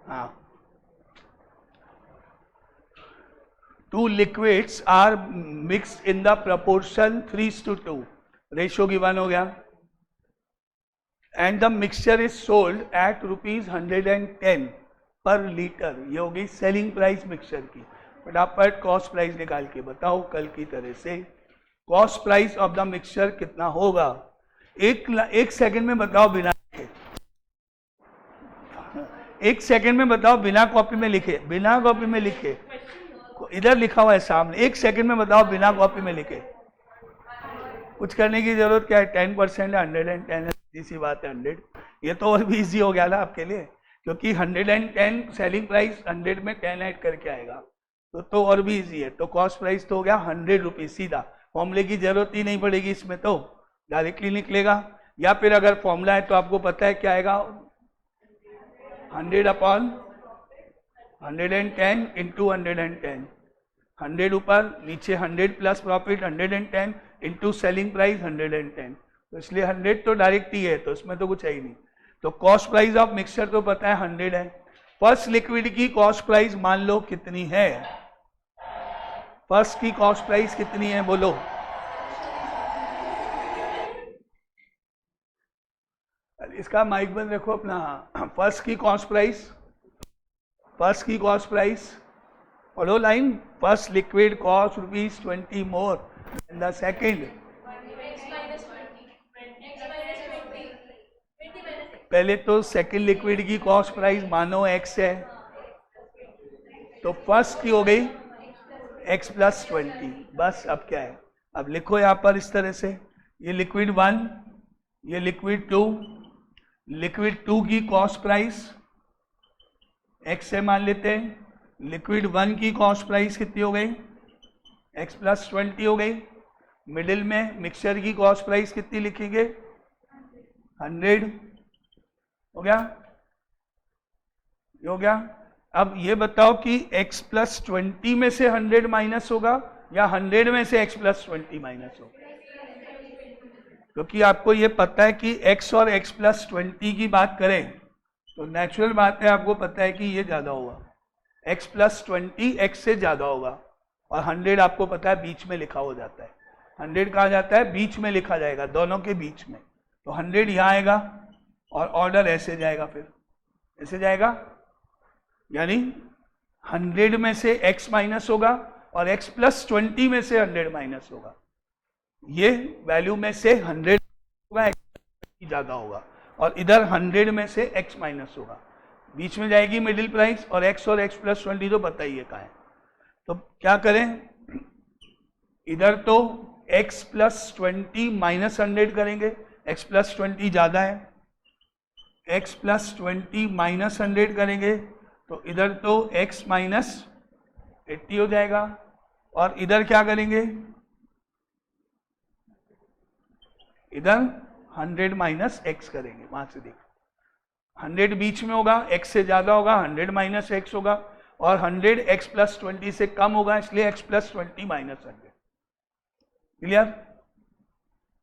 हाँ, two liquids are mixed in the proportion 3:2, ratio given हो गया, and the mixture is sold at ₹110 per litre, ये हो गई सेलिंग प्राइस मिक्सचर की। फटाफट कॉस्ट प्राइस निकाल के बताओ कल की तरह से, cost price of the mixture कितना होगा? एक सेकंड में बताओ बिना लिखे, एक सेकंड में बताओ बिना कॉपी में लिखे, बिना कॉपी में लिखे, इधर लिखा हुआ है सामने, एक सेकंड में बताओ बिना कॉपी में लिखे। कुछ करने की जरूरत क्या है, 10% है, 110 है, सीधी सी बात है 100। ये तो और भी इजी हो गया ना आपके लिए, क्योंकि 110 सेलिंग प्राइस 100 में 10 ऐड करके आएगा, तो और भी इजी है। तो कॉस्ट प्राइस तो हो गया 100 रुपीज, सीधा, फॉर्मूले की जरूरत ही नहीं पड़ेगी इसमें, तो डायरेक्टली निकलेगा। या फिर अगर फॉर्मूला है तो आपको पता है क्या आएगा, 100 अपॉन 110 इंटू 110, 100 ऊपर नीचे 100 plus profit 110 into selling price 110, तो इसलिए 100 तो डायरेक्ट ही है, तो इसमें तो कुछ है ही नहीं। तो कॉस्ट प्राइस ऑफ मिक्सचर तो पता है 100 है। फर्स्ट लिक्विड की कॉस्ट प्राइस मान लो कितनी है, फर्स्ट की कॉस्ट प्राइस कितनी है बोलो? इसका माइक बंद रखो अपना। फर्स्ट की कॉस्ट प्राइस, फर्स्ट की cost price, follow line, first liquid cost ₹20 more and the second, पहले तो सेकेंड लिक्विड की कॉस्ट प्राइस मानो x है, तो फर्स्ट की हो गई x प्लस 20, बस। अब क्या है, अब लिखो यहां पर इस तरह से, ये लिक्विड 1, ये लिक्विड 2, लिक्विड 2 की कॉस्ट प्राइस x से मान लेते हैं, लिक्विड 1 की कॉस्ट प्राइस कितनी हो गई, x प्लस 20 हो गई। मिडिल में मिक्सचर की कॉस्ट प्राइस कितनी लिखेंगे, 100 हो गया, ये हो गया। अब ये बताओ कि x प्लस 20 में से 100 माइनस होगा या 100 में से x प्लस 20 माइनस होगा? क्योंकि आपको ये पता है कि x और x प्लस 20 की बात करें तो नेचुरल बात है, आपको पता है कि ये ज्यादा होगा, x प्लस 20 x से ज्यादा होगा, और 100 आपको पता है बीच में लिखा हो जाता है, 100 कहा जाता है बीच में लिखा जाएगा, दोनों के बीच में, तो 100 यहाँ आएगा और ऑर्डर ऐसे जाएगा, फिर ऐसे जाएगा, यानी 100 में से x माइनस होगा और x प्लस 20 में से 100 माइनस होगा, ये वैल्यू में से 100 होगा, x ज्यादा होगा, और इधर 100 में से x माइनस होगा, बीच में जाएगी मिडिल प्राइस, और x और x प्लस 20 तो पता ही है कहाँ है। तो क्या करें, इधर तो x प्लस 20 माइनस 100 करेंगे, x प्लस 20 ज्यादा है, x प्लस 20 माइनस 100 करेंगे तो इधर तो x माइनस 80 हो जाएगा, और इधर क्या करेंगे, इधर 100 माइनस x करेंगे, वहां से देखो 100 बीच में होगा, x से ज्यादा होगा, 100 माइनस x होगा, और 100 x प्लस 20 से कम होगा, इसलिए x प्लस 20 माइनस 100। क्लियर?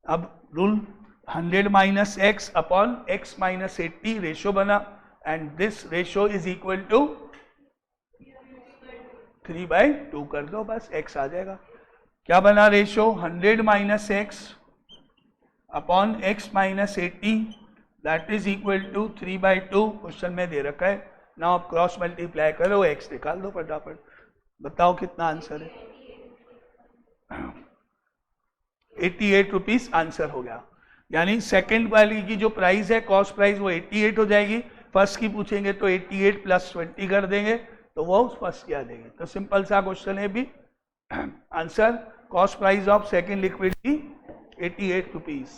अब rule 100 minus x upon x minus 80 ratio बना, and this ratio is equal to 3/2 कर दो, बस x आ जाएगा। क्या बना ratio, 100 minus x upon x minus 80 that is equal to 3/2, question में दे रखा है। नाउ आप क्रॉस मल्टीप्लाई करो, x निकाल दो फटाफट, बताओ कितना आंसर है, 88 रुपीज आंसर हो गया। यानी सेकंड वाली की जो प्राइस है कॉस्ट प्राइस वो 88 हो जाएगी, फर्स्ट की पूछेंगे तो 88 प्लस 20 कर देंगे तो वो फर्स्ट की आ जाएगी। तो सिंपल सा क्वेश्चन है भी, answer cost price of second liquid की 88 रुपीज।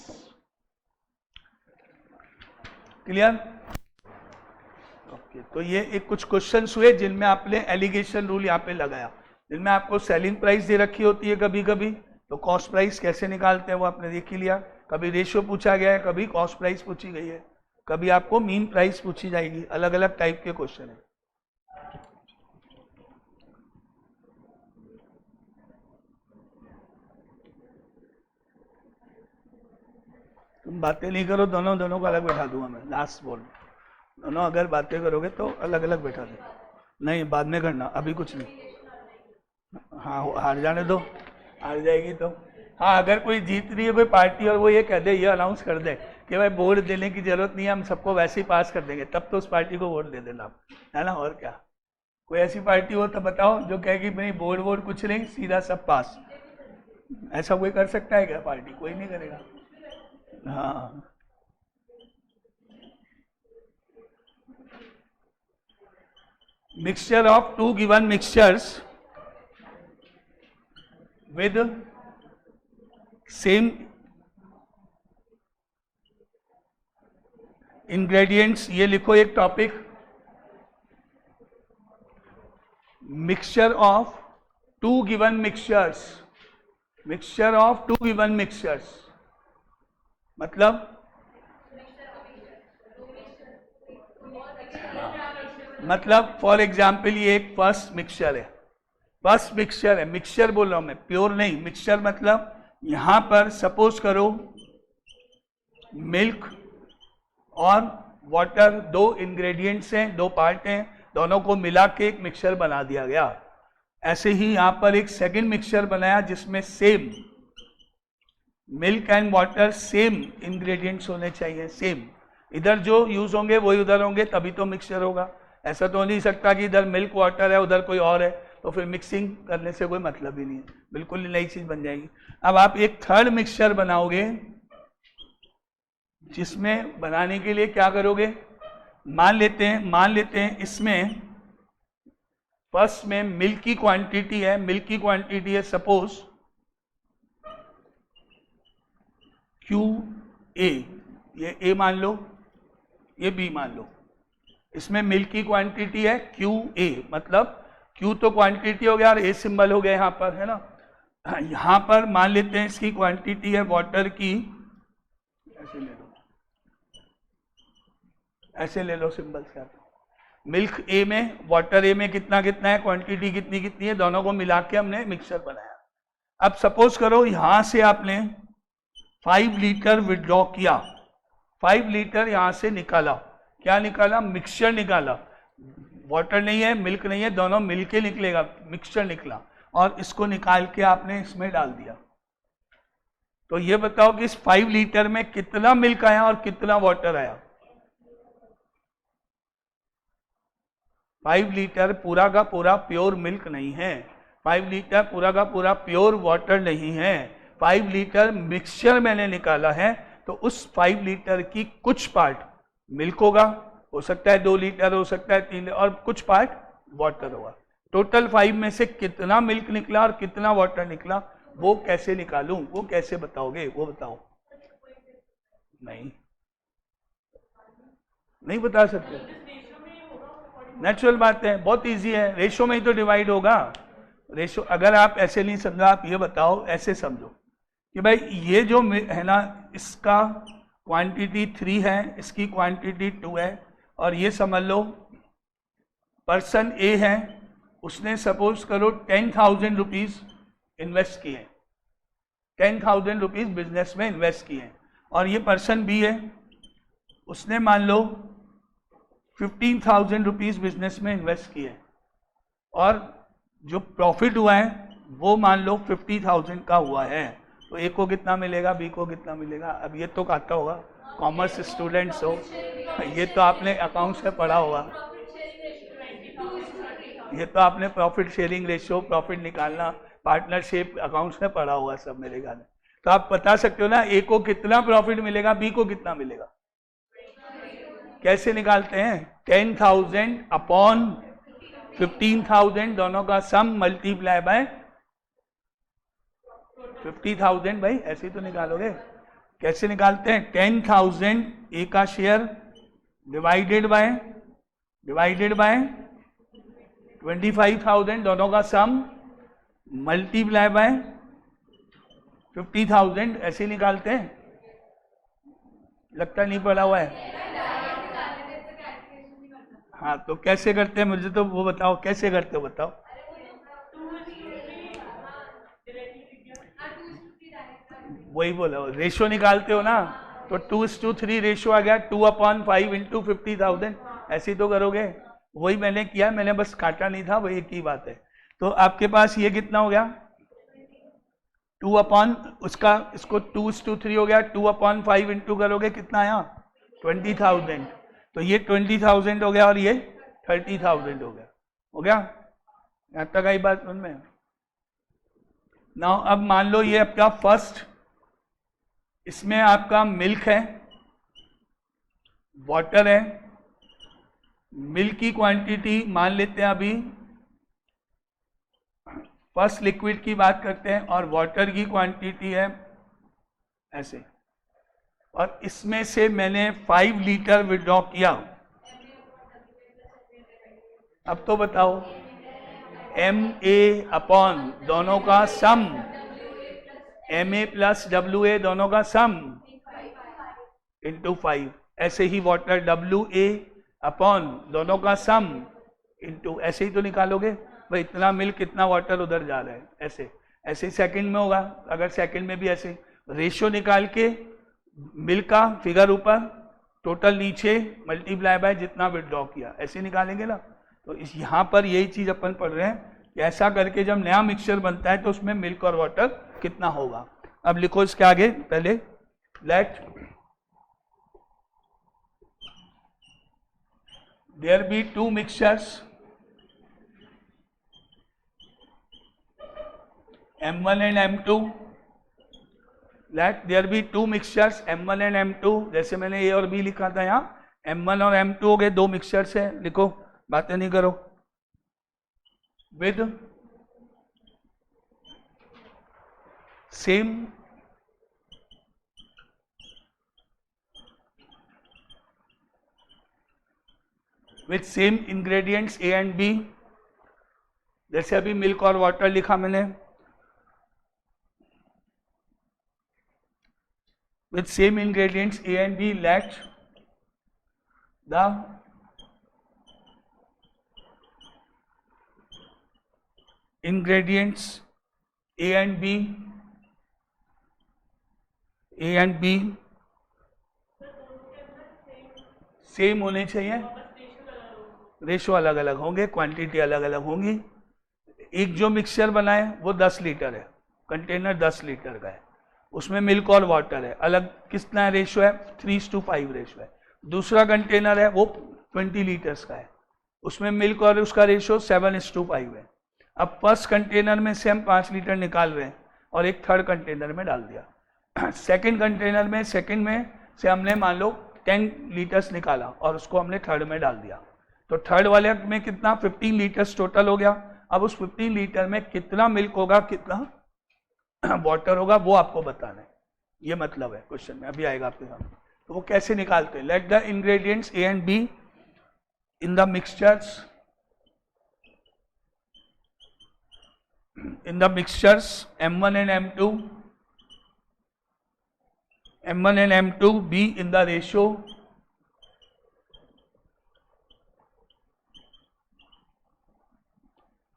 क्लियर? ओके, तो ये एक कुछ क्वेश्चंस हुए जिनमें आपने एलिगेशन रूल यहाँ पे लगाया, जिनमें आपको सेलिंग प्राइस दे रखी होती है कभी कभी, तो कॉस्ट प्राइस कैसे निकालते हैं वो आपने देख ही लिया। कभी रेशियो पूछा गया है, कभी कॉस्ट प्राइस पूछी गई है, कभी आपको मीन प्राइस पूछी जाएगी, अलग अलग टाइप के क्वेश्चन है। तुम बातें नहीं करो, दोनों को अलग बैठा दूंगा मैं, लास्ट बोल। दोनों अगर बातें करोगे तो अलग अलग बैठा दे, नहीं बाद में करना, अभी कुछ नहीं। हाँ हार जाने दो, हार जाएगी तो। हाँ अगर कोई जीत रही है कोई पार्टी और वो ये कह दे, ये अनाउंस कर दे कि भाई वोट देने की जरूरत नहीं है, हम सबको वैसे ही पास कर देंगे, तब तो उस पार्टी को वोट दे देना आप, है ना। और क्या, कोई ऐसी पार्टी हो तो बताओ जो कहेगी भाई बोर्ड वोट कुछ नहीं, सीधा सब पास। ऐसा कोई कर सकता है क्या पार्टी? कोई नहीं करेगा। हाँ mixture of two given mixtures with same ingredients, ये लिखो एक topic, mixture of two given mixtures, mixture of two given mixtures मतलब फॉर एग्जाम्पल ये एक फर्स्ट मिक्सचर है, फर्स्ट मिक्सचर है, मिक्सचर बोल रहा हूं मैं, प्योर नहीं। मिक्सचर मतलब यहां पर सपोज करो मिल्क और वाटर दो इंग्रेडिएंट्स हैं, दो पार्ट हैं, दोनों को मिला के एक मिक्सचर बना दिया गया। ऐसे ही यहां पर एक सेकंड मिक्सचर बनाया जिसमें same milk and water same ingredients होने चाहिए, सेम, इधर जो यूज होंगे वही उधर होंगे, तभी तो मिक्सचर होगा। ऐसा तो नहीं सकता कि इधर मिल्क वाटर है उधर कोई और है, तो फिर मिक्सिंग करने से कोई मतलब ही नहीं है, बिल्कुल नई चीज बन जाएगी। अब आप एक थर्ड मिक्सचर बनाओगे, जिसमें बनाने के लिए क्या करोगे, मान लेते हैं इसमें फर्स्ट में मिल्क की क्वांटिटी है, मिल्क की क्वांटिटी है सपोज QA, ये A मान लो, ये B मान लो, इसमें मिल्क की क्वांटिटी है QA, मतलब Q तो क्वांटिटी हो गया और A सिंबल हो गया यहाँ पर, है ना। यहाँ पर मान लेते हैं इसकी क्वांटिटी है वाटर की, ऐसे ले लो सिंबल से, मिल्क A में वाटर A में कितना कितना है, क्वांटिटी कितनी कितनी है, दोनों को मिला के हमने मिक्सचर बनाया। अब सपोज करो यहां से आपने 5 लीटर विड्रॉ किया, 5 लीटर यहां से निकाला, क्या निकाला, मिक्सचर निकाला, वाटर नहीं है मिल्क नहीं है, दोनों मिलके निकलेगा, मिक्सचर निकला, और इसको निकाल के आपने इसमें डाल दिया। तो ये बताओ कि इस 5 लीटर में कितना मिल्क आया और कितना वाटर आया। 5 लीटर पूरा का पूरा प्योर मिल्क नहीं है, 5 लीटर पूरा का पूरा प्योर वाटर नहीं है, 5 लीटर मिक्सचर मैंने निकाला है, तो उस 5 लीटर की कुछ पार्ट मिल्क होगा, हो सकता है 2 लीटर, हो सकता है 3, और कुछ पार्ट वाटर होगा। टोटल 5 में से कितना मिल्क निकला और कितना वाटर निकला, वो कैसे निकालूं, वो कैसे बताओगे, वो बताओ। नहीं बता सकते, नेचुरल बात है, बहुत इजी है, रेशो में ही तो डिवाइड होगा। रेशो अगर आप ऐसे नहीं समझा, आप ये बताओ, ऐसे समझो कि भाई ये जो है ना, इसका क्वांटिटी 3 है, इसकी क्वांटिटी 2 है, और ये समझ लो पर्सन ए है, उसने सपोज करो 10,000 रुपीज इन्वेस्ट किए, 10,000 रुपीज बिजनेस में इन्वेस्ट किए, और ये पर्सन बी है, उसने मान लो 15,000 रुपीज बिजनेस में इन्वेस्ट किए, और जो प्रॉफिट हुआ है वो मान लो 50,000 का हुआ है, तो ए को कितना मिलेगा, बी को कितना मिलेगा। अब ये तो आता होगा, कॉमर्स स्टूडेंट्स हो, ये तो आपने अकाउंट्स में पढ़ा होगा, ये तो आपने प्रॉफिट शेयरिंग रेशियो, प्रॉफिट निकालना, पार्टनरशिप अकाउंट्स में पढ़ा होगा सब मेरे ख्याल में। तो आप बता सकते हो ना ए को कितना प्रॉफिट मिलेगा, बी को कितना मिलेगा। कैसे निकालते हैं, 10,000 अपॉन 15,000, दोनों का सम मल्टीप्लाई बाय 50,000, भाई ऐसे ही तो निकालोगे। कैसे निकालते हैं, 10,000 ए का शेयर डिवाइडेड बाय 25,000, दोनों का सम मल्टीप्लाई बाय 50,000, ऐसे ही निकालते हैं। लगता नहीं पड़ा हुआ है। हाँ तो कैसे करते हैं, मुझे तो वो बताओ, कैसे करते हो बताओ। वही बोला, रेशो निकालते हो ना, तो 2:3 रेशो आ गया, 2/5 इंटू 50,000, ऐसे ही तो करोगे, वही मैंने किया, मैंने बस काटा नहीं था, वही एक ही बात है। तो आपके पास ये कितना हो गया 2 अपॉन उसका, इसको 2:3 हो गया, 2/5 इंटू करोगे कितना आया 20,000। तो ये 20,000 हो गया और ये 30,000 हो गया। हो गया, यहां तक आई बात समझ में। नाउ अब मान लो ये आपका फर्स्ट, इसमें आपका मिल्क है, वाटर है। मिल्क की क्वांटिटी मान लेते हैं अभी, फर्स्ट लिक्विड की बात करते हैं, और वाटर की क्वांटिटी है ऐसे, और इसमें से मैंने 5 लीटर विड्रॉ किया। अब तो बताओ MA अपॉन दोनों का सम, MA प्लस WA दोनों का सम इंटू 5। ऐसे ही वाटर WA अपॉन दोनों का सम इंटू, ऐसे ही तो निकालोगे भाई, इतना मिल्क इतना वाटर उधर जा रहा है, ऐसे ऐसे सेकंड में होगा। अगर सेकंड में भी ऐसे रेशियो निकाल के मिल्क का फिगर ऊपर, टोटल नीचे, मल्टीप्लाई बाय जितना विड्रॉ किया, ऐसे निकालेंगे ना। तो इस यहाँ पर यही चीज अपन पढ़ रहे हैं कि ऐसा करके जब नया मिक्सचर बनता है तो उसमें मिल्क और वाटर कितना होगा। अब लिखो इसके आगे, पहले let there be 2 mixtures M1 and M2, let there be 2 mixtures M1 and M2, जैसे मैंने A और B लिखा था यहाँ, M1 और M2 हो गए, 2 मिक्सचर्स है। लिखो, बातें नहीं करो। With same ingredients A and B, जैसे अभी मिल्क और वाटर लिखा मैंने, with same ingredients A and B, let the ingredients A and B same होने चाहिए, रेशो अलग अलग होंगे, क्वांटिटी अलग अलग होंगी। एक जो मिक्सचर बनाए वो 10 लीटर है, कंटेनर 10 लीटर का है, उसमें मिल्क और वाटर है, अलग कितना रेशो है 3:5 रेशो है। दूसरा कंटेनर है वो 20 लीटर्स का है, उसमें मिल्क और उसका रेशो 7:5 है। अब फर्स्ट कंटेनर में से हम 5 लीटर निकाल रहे हैं और एक थर्ड कंटेनर में डाल दिया। सेकंड कंटेनर में, सेकंड में से हमने मान लो 10 लीटर्स निकाला और उसको हमने थर्ड में डाल दिया। तो थर्ड वाले में कितना 15 लीटर्स टोटल हो गया। अब उस 15 लीटर में कितना मिल्क होगा, कितना वाटर होगा, वो आपको बताना है। ये मतलब है क्वेश्चन में, अभी आएगा आपके सामने। तो वो कैसे निकालते हैं, let the ingredients A and B in the mixtures M1 and M2 be in the ratio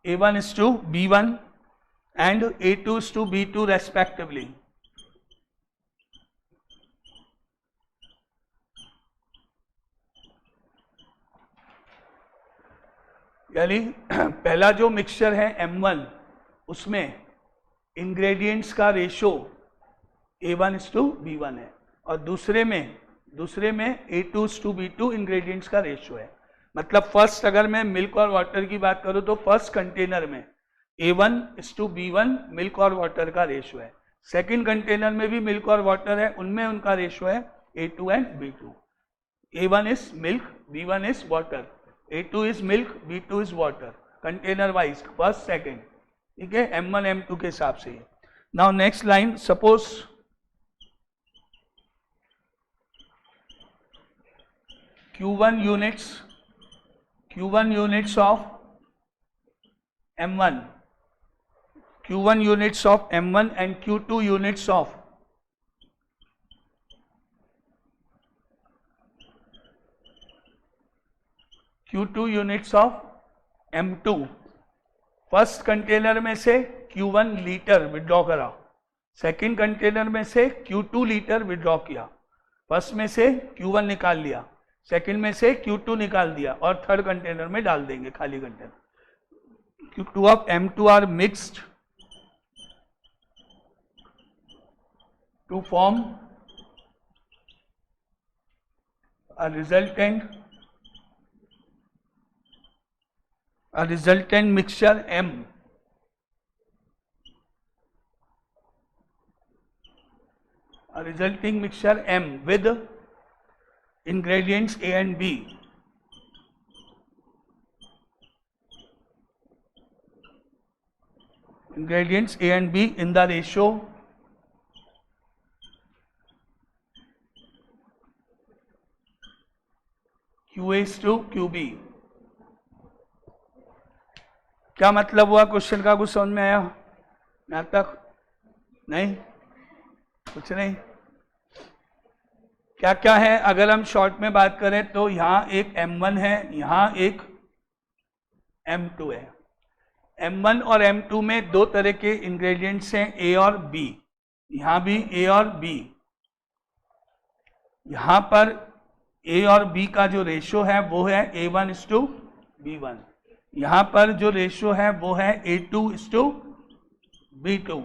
A1:B1 and A2:B2 respectively. यानी पहला जो मिक्सचर है M1, उसमें इंग्रेडिएंट्स का रेशो A1:B1 है, और दूसरे में A2:B2 इंग्रेडिएंट्स का रेशो है। मतलब फर्स्ट अगर मैं मिल्क और वाटर की बात करूं तो फर्स्ट कंटेनर में A1:B1 मिल्क और वाटर का रेशो है, सेकंड कंटेनर में भी मिल्क और वाटर है, उनमें उनका रेशो है A2 and B2। A1 is milk, B1 is water, A2 is milk, B2 is water, container wise first second, ठीक है, M1 M2 के हिसाब से। Now next line, suppose Q1 units of M1, Q1 units of M1 and Q2 units of M2। First container में से Q1 litre withdraw करा, second container में से Q2 लीटर विड्रॉ किया, फर्स्ट में से Q1 निकाल लिया, सेकंड में से Q2 निकाल दिया और थर्ड कंटेनर में डाल देंगे, खाली container. Q2 of M2 are mixed to form a resultant mixture M. A resulting mixture M with ingredients A and B. Ingredients A and B in the ratio QA/QB। क्या मतलब हुआ question का? कुछ समझ में आया यहां तक? नहीं, कुछ नहीं। क्या क्या है? अगर हम शॉर्ट में बात करें तो यहां एक M1 है, यहां एक M2 है। M1 और M2 में दो तरह के इंग्रेडिएंट्स हैं, A और B। यहां भी A और B। यहां पर A और B का जो रेशियो है वो है A1:B1। यहां पर जो रेशियो है वो है A2:B2।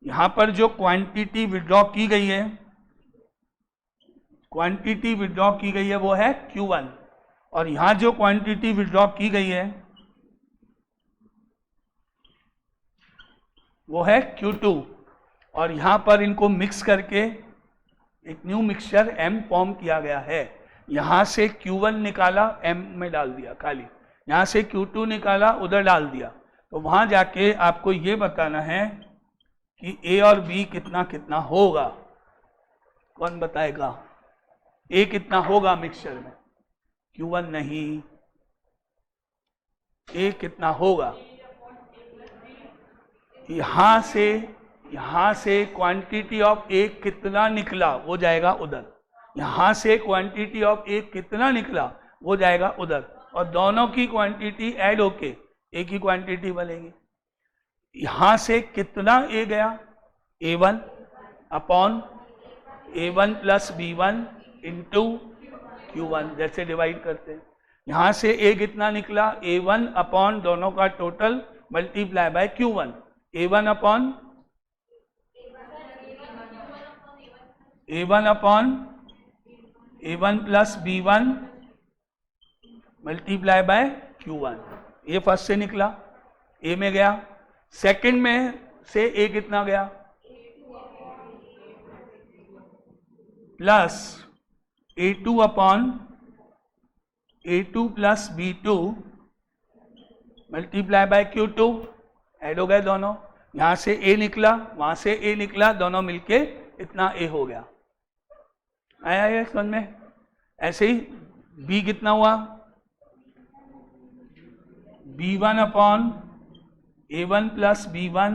यहां पर जो क्वांटिटी विड्रॉ की गई है, वो है Q1, और यहां जो क्वांटिटी विड्रॉ की गई है वो है Q2, और यहां पर इनको मिक्स करके एक न्यू मिक्सचर M फॉर्म किया गया है। यहां से Q1 निकाला, M में डाल दिया खाली, यहां से Q2 निकाला, उधर डाल दिया। तो वहां जाके आपको ये बताना है कि A और B कितना कितना होगा। कौन बताएगा? A कितना होगा मिक्सचर में? Q1 नहीं, A कितना होगा? यहां से क्वांटिटी ऑफ A कितना निकला वो जाएगा उधर, यहां से क्वांटिटी ऑफ A कितना निकला वो जाएगा उधर, और दोनों की क्वांटिटी ऐड होके एक ही क्वांटिटी बनेगी। यहां से कितना A गया? A1 upon A1 plus B1 into Q1, जैसे डिवाइड करते हैं। यहां से A कितना निकला? A1 अपॉन दोनों का total multiply by Q1। A1 upon A1 plus B1 multiply by Q1। ये फर्स्ट से निकला, A में गया। सेकंड में से A कितना गया? Plus A2 upon A2 plus B2 multiply by Q2। Add हो गए दोनों, यहां से A निकला, वहां से A निकला, दोनों मिलके इतना A हो गया। आया ये समझ में? ऐसे ही B कितना हुआ? B1 upon A1 plus B1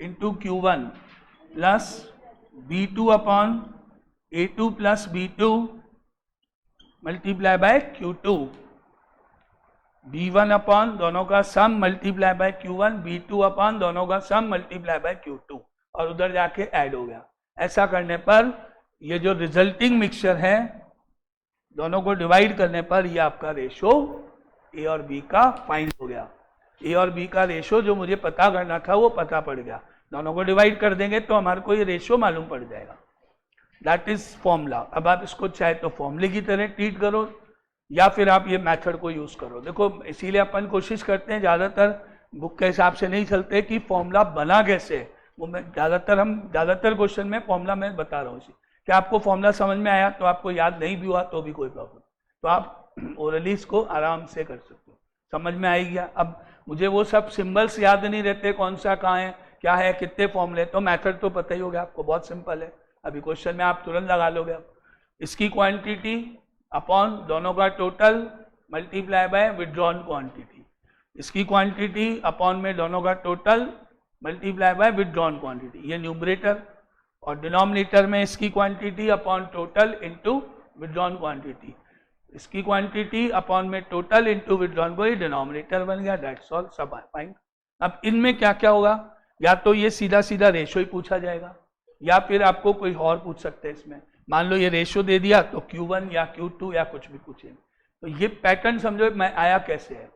into Q1 plus B2 upon A2 plus B2 multiply by Q2। B1 upon दोनों का सम multiply by Q1, B2 upon दोनों का सम मल्टीप्लाई बाय Q2, और उधर जाके ऐड हो गया। ऐसा करने पर ये जो रिजल्टिंग मिक्सचर है, दोनों को डिवाइड करने पर ये आपका रेशो A और B का फाइंड हो गया। A और B का रेशो जो मुझे पता करना था वो पता पड़ गया। दोनों को डिवाइड कर देंगे तो हमारे को ये रेशो मालूम पड़ जाएगा। That is formula. अब आप इसको चाहे तो फॉर्मूले की तरह ट्रीट करो या फिर आप ये मेथड को यूज करो। देखो, इसीलिए अपन कोशिश करते हैं, ज़्यादातर बुक के हिसाब से नहीं चलते कि फॉर्मूला बना कैसे। वो मैं ज़्यादातर क्वेश्चन में फॉर्मूला मैं बता रहा हूँ कि आपको फॉर्मूला समझ में आया तो आपको याद नहीं भी हुआ तो भी कोई प्रॉब्लम, तो आप ओरली इसको आराम से कर सकते हो, समझ में आएगी। अब मुझे वो सब सिंबल्स याद नहीं रहते, कौन सा कहाँ है, क्या है, कितने फॉर्मूले, तो मेथड तो पता ही होगा आपको, बहुत सिंपल है। अभी क्वेश्चन में आप तुरंत लगा लोगे। इसकी क्वांटिटी अपॉन दोनों का total multiply by withdrawn quantity, इसकी क्वांटिटी अपॉन में दोनों का total multiply by withdrawn quantity, ये न्यूमरेटर, और डिनोमिनेटर में इसकी quantity upon total into withdrawn quantity, इसकी क्वांटिटी अपॉन में टोटल इनटू विड्रॉन, को ये डिनोमिनेटर बन गया। दैट्स ऑल, सब फाइन। अब इनमें क्या क्या होगा, या तो ये सीधा सीधा रेशो ही पूछा जाएगा या फिर आपको कोई और पूछ सकते हैं इसमें मान लो ये रेशो दे दिया तो Q1 या Q2 या कुछ भी पूछे। तो ये पैटर्न समझो मैं आया कैसे है,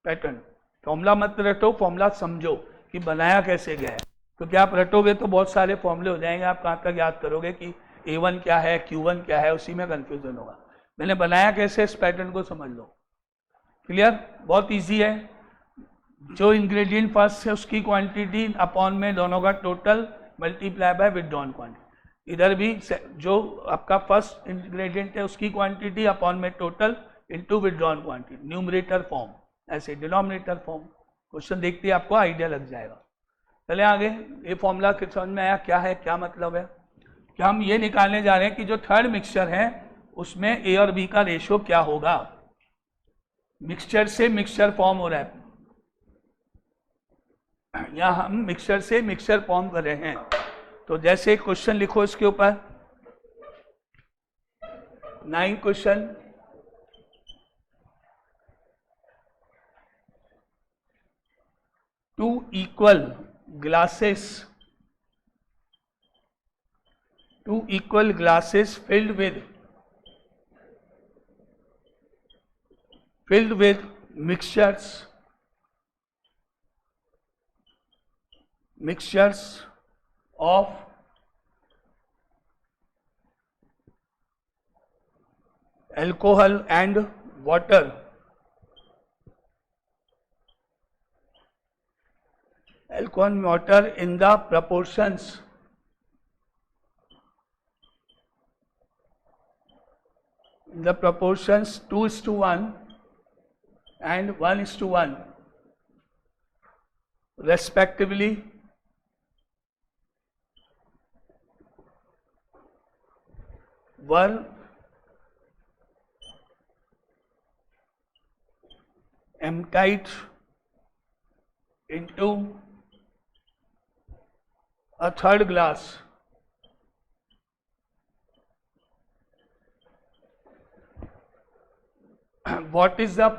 पैटर्न। फॉर्मूला मत रटो, फॉर्मूला समझो कि बनाया कैसे गया है। क्योंकि आप रटोगे तो बहुत सारे फॉर्मूले हो जाएंगे, आप कहाँ तक याद करोगे कि A1 क्या है, Q1 क्या है, उसी में कंफ्यूजन होगा। मैंने बनाया कैसे, इस पैटर्न को समझ लो। क्लियर? बहुत इजी है। जो इंग्रेडिएंट फर्स्ट है उसकी क्वांटिटी अपॉन में दोनों का total multiply by withdrawn quantity. इधर भी जो आपका फर्स्ट इंग्रेडिएंट है उसकी क्वांटिटी अपॉन में total into withdrawn quantity, numerator form, ऐसे डिनोमिनेटर फॉर्म। क्वेश्चन देखते ही आपको आइडिया लग जाएगा। चले आगे। ये फॉर्मूला समझ में आया क्या है, क्या मतलब है? कि हम ये निकालने जा रहे हैं कि जो थर्ड मिक्सचर है उसमें ए और बी का रेशो क्या होगा। मिक्सचर से मिक्सचर फॉर्म हो रहा है, या हम मिक्सचर से मिक्सचर फॉर्म कर रहे हैं। तो जैसे क्वेश्चन लिखो इसके ऊपर, 9 question. Two equal glasses filled with mixtures of alcohol and water in the proportions 2:1 and 1:1 respectively, were emptied into a third glass what is the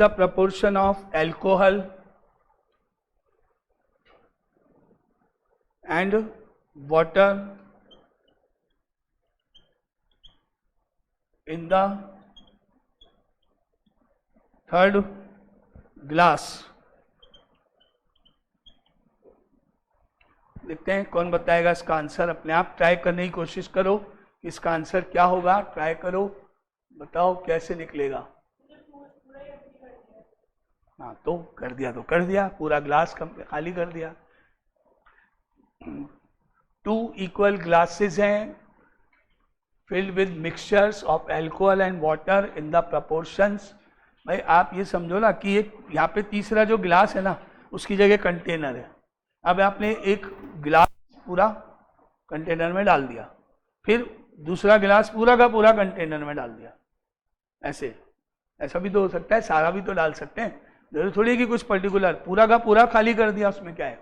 proportion of alcohol and water in the third glass? देखते हैं कौन बताएगा इसका answer. अपने आप try करने की कोशिश करो, इसका आंसर क्या होगा। ट्राई करो, बताओ कैसे निकलेगा। हाँ तो कर दिया, पूरा ग्लास खाली कर दिया। 2 इक्वल ग्लासेस हैं filled with mixtures of alcohol and water in the proportions. भाई आप ये समझो ना कि एक यहाँ पे तीसरा जो गिलास है ना उसकी जगह कंटेनर है। अब आपने एक गिलास पूरा कंटेनर में डाल दिया, फिर दूसरा गिलास पूरा का पूरा कंटेनर में डाल दिया। ऐसा भी तो हो सकता है, सारा भी तो डाल सकते हैं। जरूरी थोड़ी कि कुछ पर्टिकुलर पूरा का पूरा खाली कर दिया, उसमें क्या है।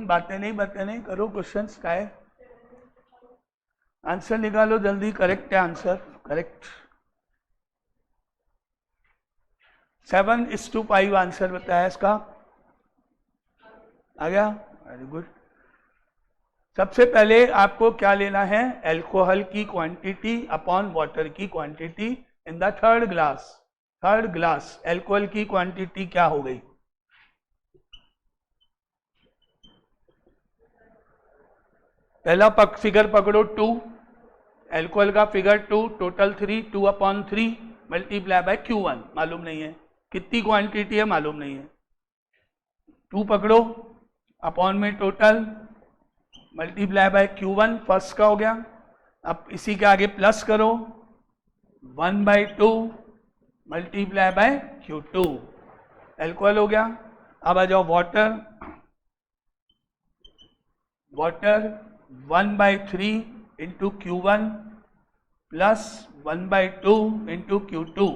बातें नहीं करो, क्वेश्चंस का है। आंसर निकालो जल्दी। करेक्ट है आंसर, करेक्ट। 7:5 आंसर बताया इसका। आ गया, वेरी गुड। सबसे पहले आपको क्या लेना है, एल्कोहल की क्वांटिटी अपॉन वाटर की quantity in the third glass. Alcohol की क्वांटिटी क्या हो गई, पहला फिगर पकड़ो 2, एल्कोहल का figure 2, total 3, 2/3 multiply by Q1 मालूम नहीं है, कितनी क्वांटिटी है मालूम नहीं है। 2 पकड़ो अपॉन में total multiply by Q1 first का हो गया। अब इसी के आगे प्लस करो 1/2 मल्टीप्लाई बाय Q2, एल्कोहल हो गया। अब आ जाओ water 1/3 into Q1 plus 1/2 into Q2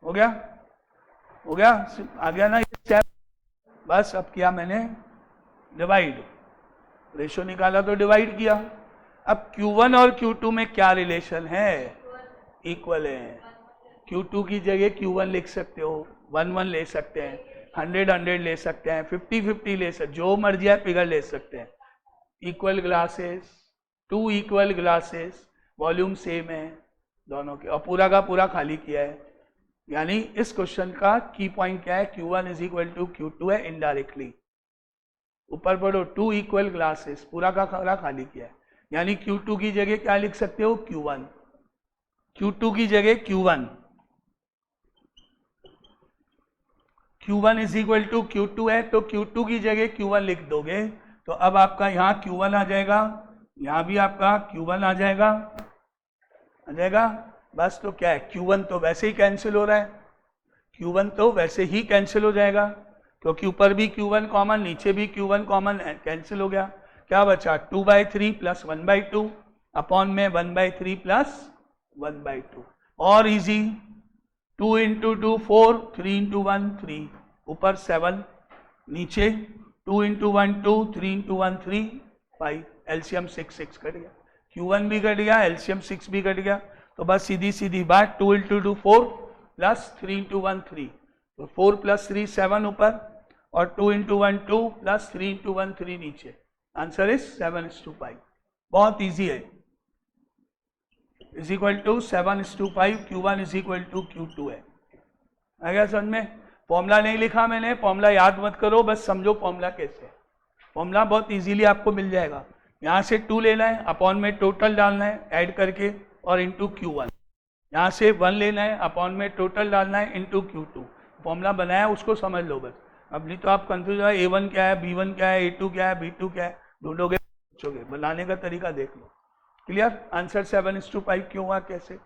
हो गया आ गया ना ये स्टेप। बस अब किया मैंने डिवाइड, रेशो निकाला तो डिवाइड किया। अब Q1 और Q2 में क्या रिलेशन है, इक्वल है। Q2 की जगह Q1 लिख सकते हो, 1 ले सकते हैं, 100 ले सकते हैं, 50 ले सकते, जो मर्जी है फिगर ले सकते हैं। Equal glasses, 2 equal glasses, volume same है दोनों के, और पूरा का पूरा खाली किया है। यानी इस क्वेश्चन का की पॉइंट क्या है, Q1 is equal to Q2 है इनडायरेक्टली। ऊपर पढ़ो 2 इक्वल ग्लासेस, पूरा का पूरा खाली किया है, यानी Q2 की जगह क्या लिख सकते हो, Q1, Q2 की जगह Q1, Q1 is equal to Q2 है तो Q2 की जगह Q1 लिख दोगे, तो अब आपका यहाँ Q1 आ जाएगा, यहाँ भी आपका Q1 आ जाएगा, बस। तो क्या है, Q1 तो वैसे ही कैंसिल हो रहा है, Q1 तो वैसे ही कैंसिल हो जाएगा, क्योंकि ऊपर भी Q1 कॉमन, नीचे भी Q1 कॉमन, कैंसिल हो गया। क्या बचा, 2/3 प्लस 1/2 अपॉन में 1/3 प्लस 1/2। और इजी, 2 इंटू 2 4, 3 इंटू 1 3, ऊपर 7, नीचे 2 इंटू 1 2, 3 इंटू 1 3 5, एलसीएम 6 कट गया, Q1 भी कट गया, एलसीएम 6 भी कट गया। तो बस सीधी सीधी बात, 2 इंटू 2 4 प्लस 3 इंटू 1 3, तो 4 प्लस 3 7 ऊपर, और 2 इंटू 1 2 प्लस 3 इंटू 1 3 नीचे। Answer is 7:5। बहुत इजी है, is equal to 7:5, Q1 is equal to Q2 है। आ गया समझ में? फॉर्मूला नहीं लिखा मैंने, फॉर्मूला याद मत करो, बस समझो फॉर्मूला कैसे है। फॉर्मूला बहुत इजीली आपको मिल जाएगा। यहाँ से 2 लेना है, अपॉन में टोटल डालना है ऐड करके, और इंटू Q1। यहाँ से 1 लेना है, अपॉन में टोटल डालना है इंटू Q2। फॉर्मूला बनाया उसको समझ लो बस। अब नहीं तो आप कंफ्यूज हो, A1 क्या है, B1 क्या है, A2 क्या है, B2 क्या है, ढूंढोगे, पूछोगे। बनाने का तरीका देख लो। क्लियर? आंसर 7:5 क्यों हुआ, कैसे?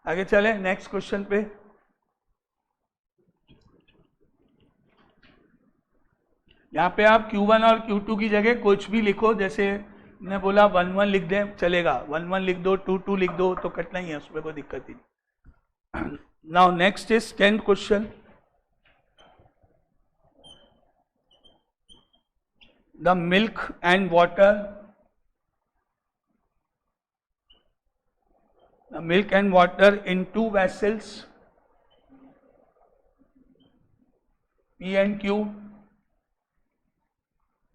आगे चले नेक्स्ट क्वेश्चन पे। यहाँ पे आप Q1 और Q2 की जगह कुछ भी लिखो, जैसे मैंने बोला 1 1 लिख दें चलेगा, 1 1 लिख दो, 2 2 लिख दो, तो कटना ही है, उसमें कोई दिक्कत ही नहीं। Now next is 10th question. The milk and water, milk and water in 2 vessels P and Q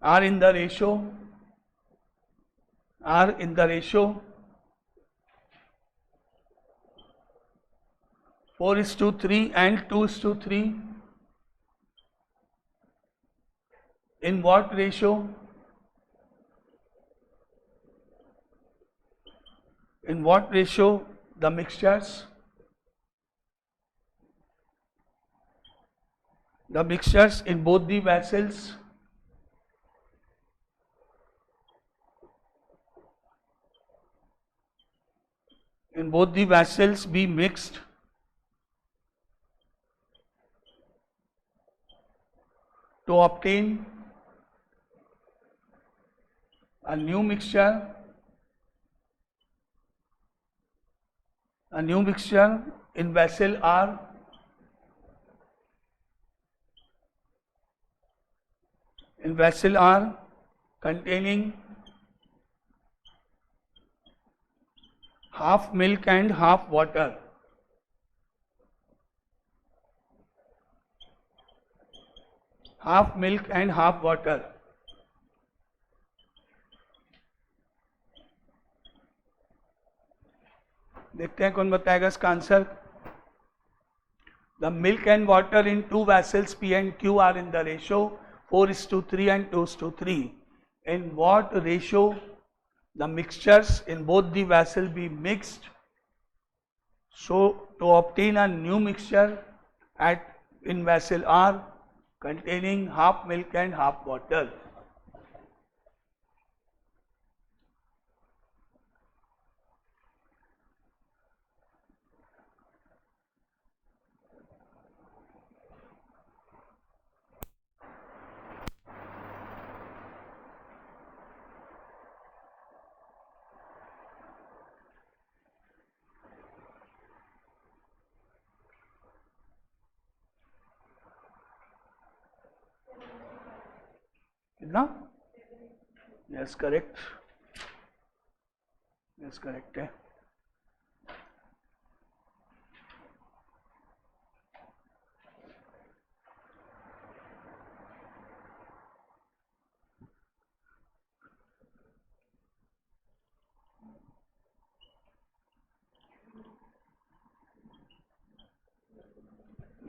are in the ratio 4:3 and 2:3. In what ratio? In what ratio the mixtures in both the vessels be mixed to obtain a new mixture in vessel R containing half milk and half water. Half milk and half water. देखते हैं कौन बताएगा इसका answer. The milk and water in 2 vessels P and Q are in the ratio 4:3 and 2:3. In what ratio the mixtures in both the vessels be mixed so to obtain a new mixture in vessel R containing half milk and half water. कितना? Yes correct, yes correct है।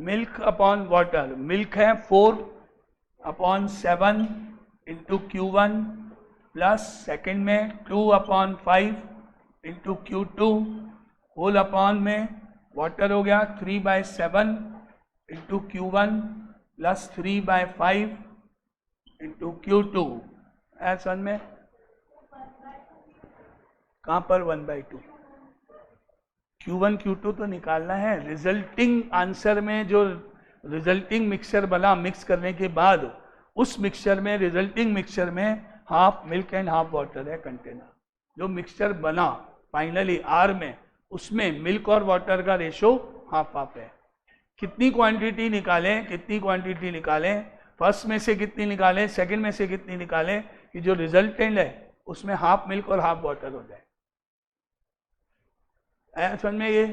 Milk upon water, milk है 4/7 into Q1 plus second में 2/5 into Q2 whole upon में water हो गया 3/7 into Q1 plus 3/5 into Q2। ऐसा में कहाँ पर 1/2? Q1 Q2 तो निकालना है। रिजल्टिंग आंसर में जो रिजल्टिंग मिक्सचर बना मिक्स करने के बाद उस मिक्सचर में रिजल्टिंग मिक्सचर में half milk and half water है कंटेनर। जो मिक्सचर बना फाइनली आर में उसमें मिल्क और वाटर का रेशो हाफ हाफ है। कितनी क्वांटिटी निकालें, फर्स्ट में से कितनी निकालें, सेकंड में से कितनी निकालें कि जो रिजल्टेंट है उसमें हाफ मिल्क और हाफ वाटर हो जाए। समझ में ये?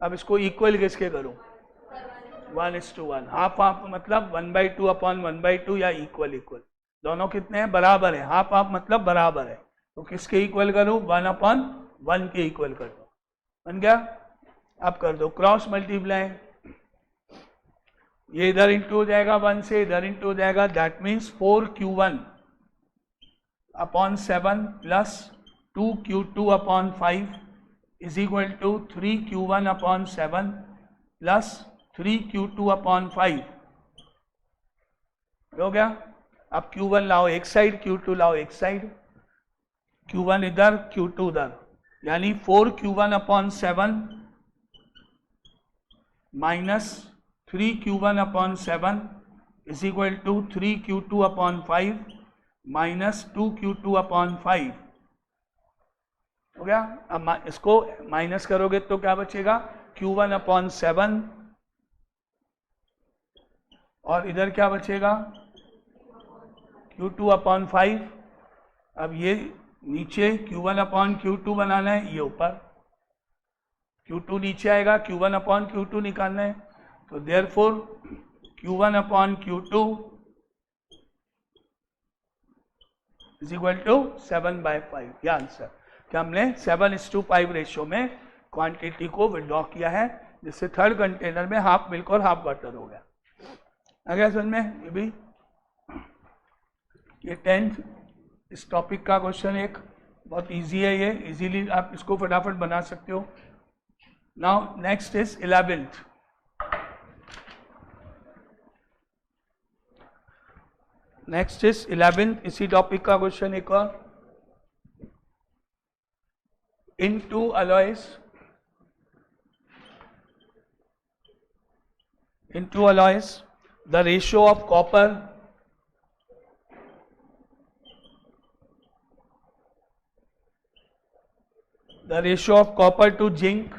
अब इसको इक्वल किसके करूं? 1:1। हाफ हाफ मतलब 1/2/1/2 या इक्वल। दोनों कितने हैं? बराबर है। हाफ हाफ मतलब बराबर है, तो किसके इक्वल करूं? 1/1 के इक्वल कर दो। बन गया? अब कर दो क्रॉस मल्टीप्लाई। ये इधर इंटू हो जाएगा 1 से, इधर इंटू हो जाएगा। That means 4Q1/7 plus 2Q2/5 is equal to 3Q1/7 plus 3Q2/5। हो गया? अब Q1 लाओ एक साइड, Q2 लाओ एक साइड। Q1 इधर, Q2 उधर, यानी 4Q1/7 minus 3Q1/7 is equal to 3Q2/5 minus 2Q2/5। हो गया? अब इसको माइनस करोगे तो क्या बचेगा? Q1/7 और इधर क्या बचेगा? Q2/5। अब ये नीचे Q1/Q2 बनाना है, ये ऊपर Q2 नीचे आएगा, Q1/Q2 निकालना है। तो therefore Q1/Q2 is equal to 7/5। ये आंसर क्या हमने 7:5 रेशियो में क्वांटिटी को विड्रॉ किया है, जिससे थर्ड कंटेनर में हाफ मिल्क और हाफ वाटर हो गया। आ गया समझ में? ये भी ये 10th इस टॉपिक का क्वेश्चन एक बहुत इजी है। ये इजीली आप इसको फटाफट बना सकते हो। Now next is 11th। Next is 11th इसी टॉपिक का क्वेश्चन एक और। In two alloys, the ratio of copper to zinc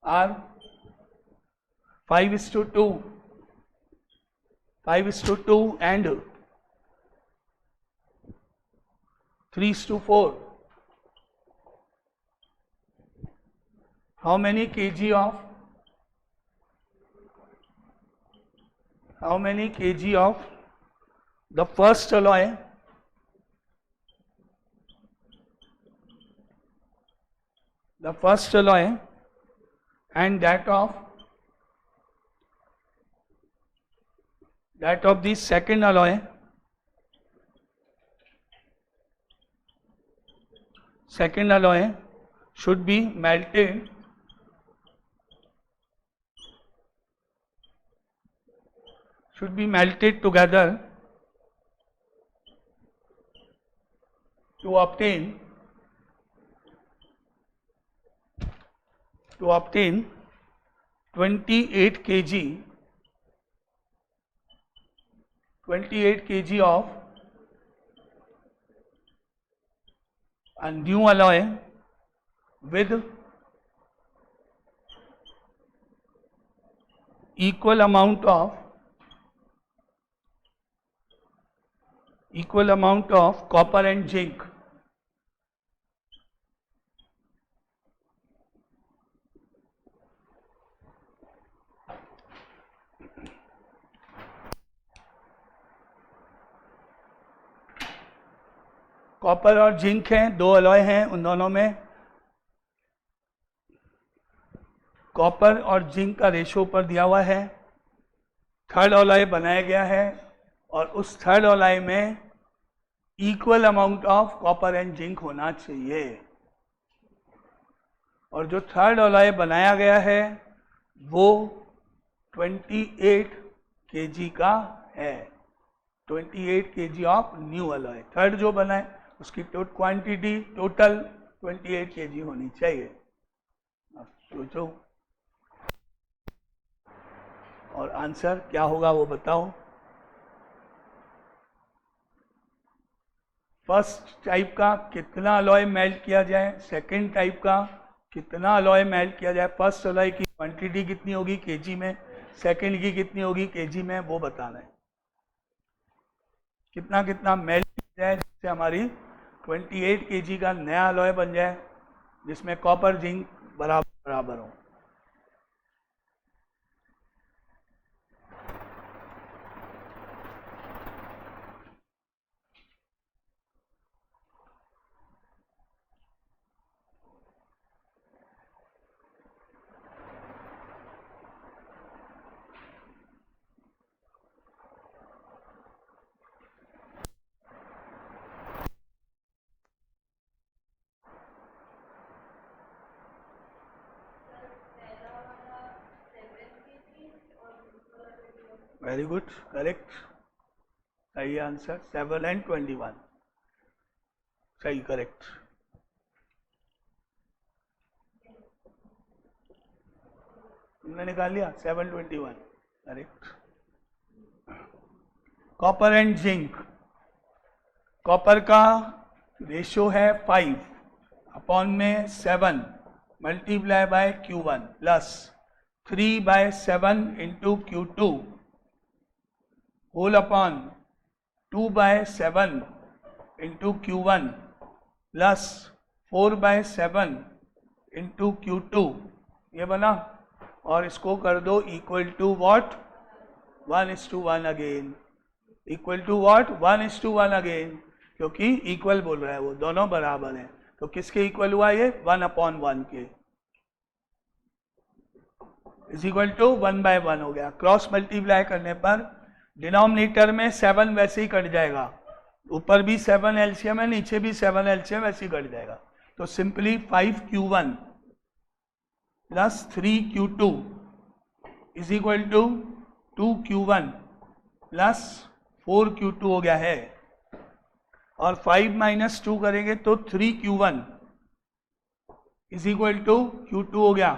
are 5:2 and 3:4. How many kg of the first alloy and that of the second alloy should be melted together to obtain 28 kg of a new alloy with equal amount of copper and zinc. Copper और zinc हैं, दो alloy हैं, उन दोनों में copper और zinc का ratio ऊपर दिया हुआ है, थर्ड अलॉय बनाया गया है और उस थर्ड अलॉय में equal amount of copper and zinc होना चाहिए। और जो थर्ड अलॉय बनाया गया है वो 28 kg का है, 28 kg of new alloy. Third जो बना है उसकी क्वांटिटी टोटल 28 kg होनी चाहिए। अब सोचो और आंसर क्या होगा वो बताओ। फर्स्ट टाइप का कितना अलॉय मेल्ट किया जाए, सेकंड टाइप का कितना अलॉय मेल्ट किया जाए, फर्स्ट अलॉय की क्वांटिटी कितनी होगी केजी में, सेकंड की कितनी होगी केजी में, वो बताना है। कितना कितना मेल्ट किया जाए जिससे हमारी 28 kg का नया अलॉय बन जाए जिसमें कॉपर जिंक बराबर हो। वेरी गुड, करेक्ट, सही आंसर 7 and 21, सही, करेक्ट। तुमने निकाल लिया 721, correct. Copper and zinc, copper का रेशियो है 5 अपॉन में 7 multiply by Q1 plus 3/7 into Q2 whole upon 2/7 into Q1 plus 4/7 into Q2, ये बना। और इसको कर दो equal to what, 1:1 again, equal to what, 1:1 again, क्योंकि इक्वल बोल रहा है वो, दोनों बराबर हैं। तो किसके इक्वल हुआ ये, 1/1 के, इज इक्वल टू 1/1 हो गया। क्रॉस मल्टीप्लाई करने पर डिनोमिनेटर में 7 वैसे ही कट जाएगा, ऊपर भी 7 एलसीएम है, नीचे भी 7 एलसीएम वैसे ही कट जाएगा। तो simply 5Q1 plus 3Q2 is equal to 2Q1 plus 4Q2 हो गया है। और 5 - 2 करेंगे तो 3Q1 is equal to Q2 हो गया,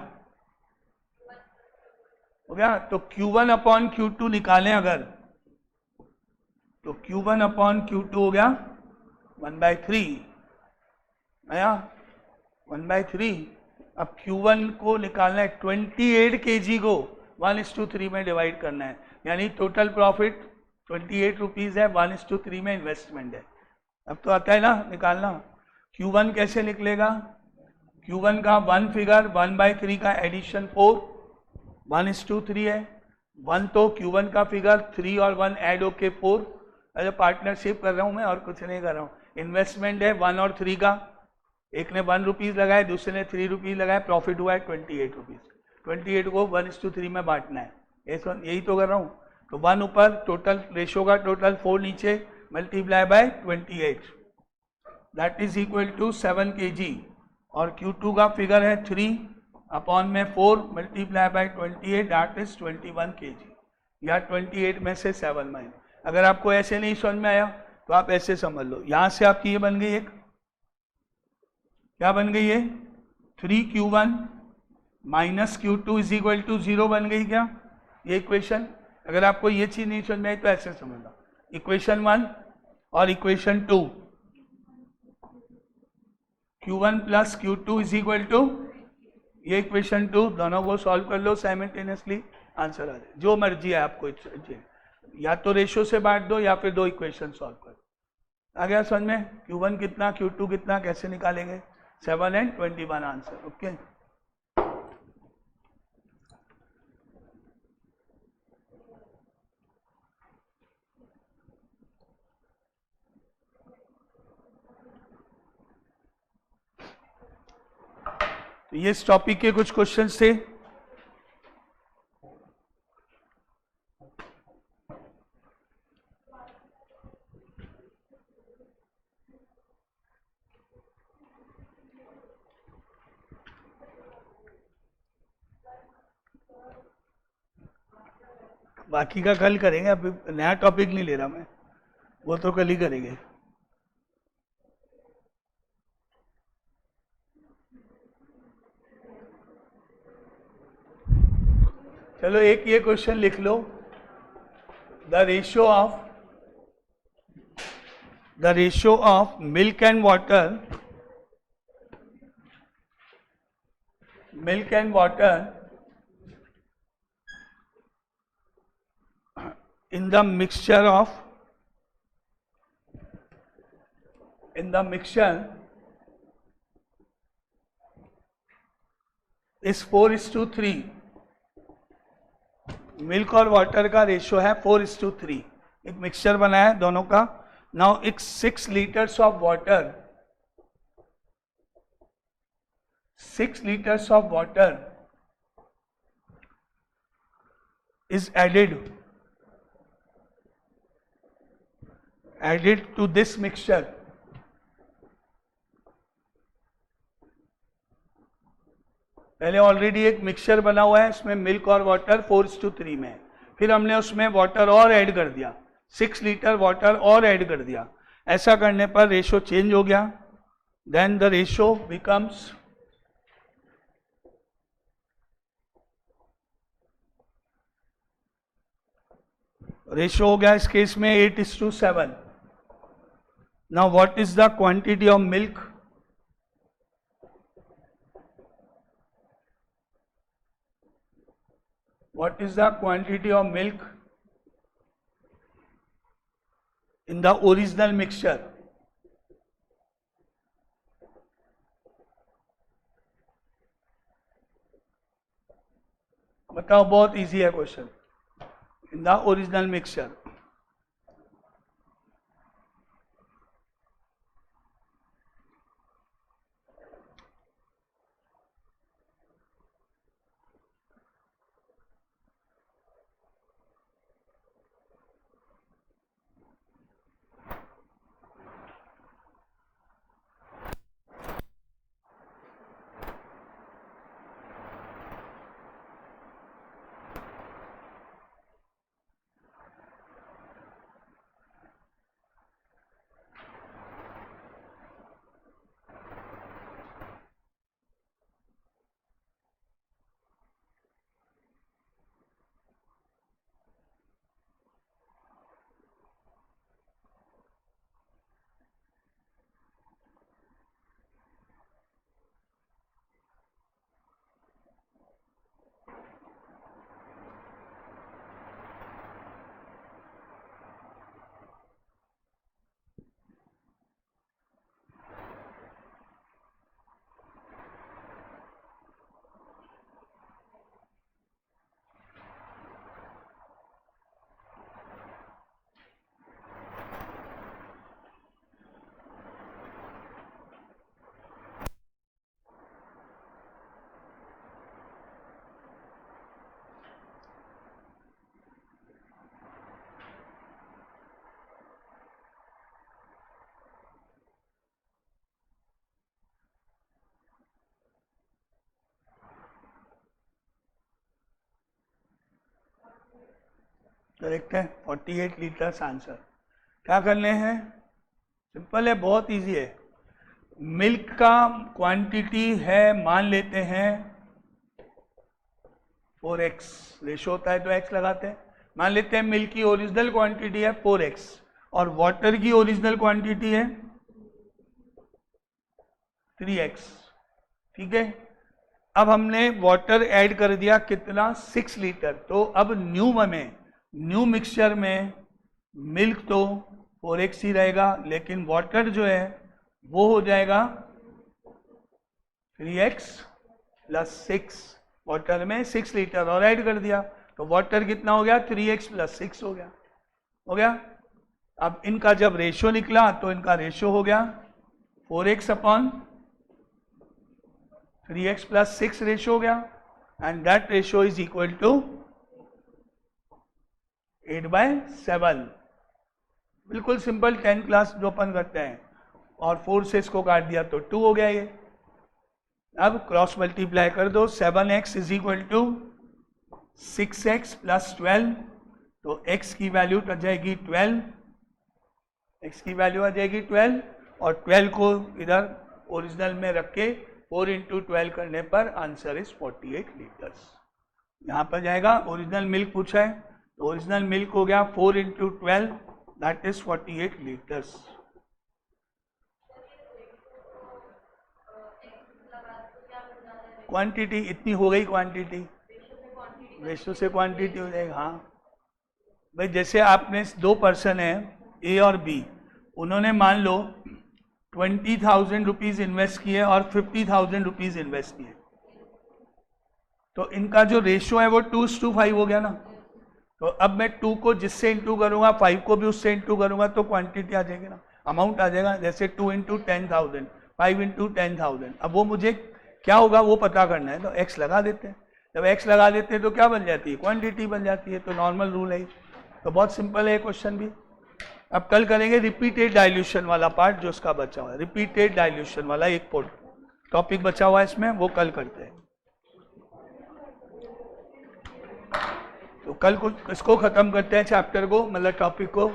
तो Q1 अपॉन Q2 निकालें अगर, तो Q1 अपॉन Q2 हो गया 1/3 आया, 1/3। अब Q1 को निकालना है, 28 kg को 1:3 में डिवाइड करना है, यानी टोटल प्रॉफिट 28 रुपीज है, 1:3 में इन्वेस्टमेंट है। अब तो आता है ना निकालना। Q1 कैसे निकलेगा, Q1 का 1 फिगर 1/3 का एडिशन 4, 1:3 है, 1 तो Q1 का फिगर, 3 और 1 ऐड होके 4। अरे पार्टनरशिप कर रहा हूं मैं और कुछ नहीं कर रहा हूं। इन्वेस्टमेंट है 1 और 3 का, एक ने 1 रुपीज लगाए, दूसरे ने 3 रुपीज लगाए, प्रॉफिट हुआ है 28 रुपीज। 28 को 1:3 में बांटना है, यही तो कर रहा हूँ। तो 1 ऊपर, टोटल रेशो का टोटल 4 नीचे, multiply by 28, that is equal to 7 kg। और Q2 का फिगर है 3 अपॉन में 4 multiply by 28, that is 21 kg, या 28 में से 7 माइनस। अगर आपको ऐसे नहीं समझ में आया तो आप ऐसे समझ लो, यहां से आपकी ये बन गई एक, क्या बन गई है, 3Q1 minus Q2 is equal to 0 बन गई क्या ये इक्वेशन। अगर आपको ये चीज नहीं समझ में आई तो ऐसे समझना, इक्वेशन 1 और equation 2, Q1 plus Q2 is equal to, ये इक्वेशन 2, दोनों को सॉल्व कर लो साइमल्टेनियसली, आंसर आ जाए। जो मर्जी है आपको, या तो रेशो से बांट दो या फिर 2 इक्वेशन सॉल्व कर दो। आ गया समझ में, Q1 कितना, Q2 कितना, कैसे निकालेंगे, 7 and 21 आंसर। ओके, तो ये इस टॉपिक के कुछ क्वेश्चंस थे। बाकी का कल करेंगे, अभी नया टॉपिक नहीं ले रहा मैं, वो तो कल ही करेंगे। चलो एक ये क्वेश्चन लिख लो, the ratio of milk and water in the mixture is 4:3। Milk और वाटर का रेशियो है 4:3। एक मिक्सचर बना है दोनों का। नाउ एक 6 litres of water is added to this mixture। पहले ऑलरेडी एक मिक्सचर बना हुआ है, इसमें मिल्क और वाटर 4:3 में है, फिर हमने उसमें वाटर और ऐड कर दिया, 6 लीटर वाटर और ऐड कर दिया। ऐसा करने पर रेशो चेंज हो गया। देन द रेशो बिकम्स हो गया इस केस में 8:7। Now what is the quantity of milk? What is the quantity of milk in the original mixture? बताओ, बहुत इजी है question. In the original mixture correct है। 48 लीटर्स आंसर। क्या करने हैं? सिंपल है, बहुत इजी है। मिल्क का क्वांटिटी है, मान लेते हैं 4x, रेशो होता है तो x लगाते हैं। मान लेते हैं मिल्क की ओरिजिनल क्वांटिटी है 4x और वाटर की ओरिजिनल क्वांटिटी है 3x। ठीक है, अब हमने वाटर ऐड कर दिया कितना? 6 लीटर। तो अब न्यू मिक्सचर में मिल्क तो 4x ही रहेगा, लेकिन वाटर जो है वो हो जाएगा 3x प्लस 6। वाटर में 6 लीटर और ऐड कर दिया तो वाटर कितना हो गया? 3x प्लस 6 हो गया। अब इनका जब रेशो निकला तो इनका रेशो हो गया 4x upon 3x plus 6 ratio हो गया, and that ratio is equal to 8/7। बिल्कुल सिंपल 10 क्लास जो अपन करते हैं, और 4 से इसको काट दिया तो 2 हो गया ये। अब क्रॉस मल्टीप्लाई कर दो, 7x is equal to 6x plus 12 तो x की वैल्यू आ जाएगी 12, x की वैल्यू आ जाएगी 12 और 12 को इधर ओरिजिनल में रख के 4 into 12 करने पर आंसर इज 48 लीटर्स। यहाँ पर जाएगा ओरिजिनल मिल्क पूछा है, तो ओरिजिनल मिल्क हो गया 4 into 12 that is 48 litres. Quantity इतनी हो गई, क्वांटिटी रेशो से क्वांटिटी हो जाएगी। हाँ भाई, जैसे आपने 2 पर्सन है ए और बी, उन्होंने मान लो 20,000 रुपीज इन्वेस्ट किए और 50,000 रुपीज इन्वेस्ट किए, तो इनका जो रेशियो है वो 2:5 हो गया ना। तो अब मैं 2 को जिससे इंटू करूंगा 5 को भी उससे इंटू करूंगा तो क्वांटिटी आ जाएगी ना, अमाउंट आ जाएगा। जैसे 2 into 10,000, 5 into 10,000। अब वो मुझे क्या होगा वो पता करना है, तो x लगा देते हैं। जब x लगा देते हैं तो क्या बन जाती है, क्वांटिटी बन जाती है। तो नॉर्मल रूल है, तो बहुत सिंपल है क्वेश्चन भी। अब कल करेंगे रिपीटेड डाइल्यूशन वाला पार्ट जो उसका बचा हुआ है, रिपीटेड डाइल्यूशन वाला एक टॉपिक बचा हुआ है इसमें, वो कल करते हैं। तो कल को इसको खत्म करते हैं चैप्टर को, मतलब टॉपिक को।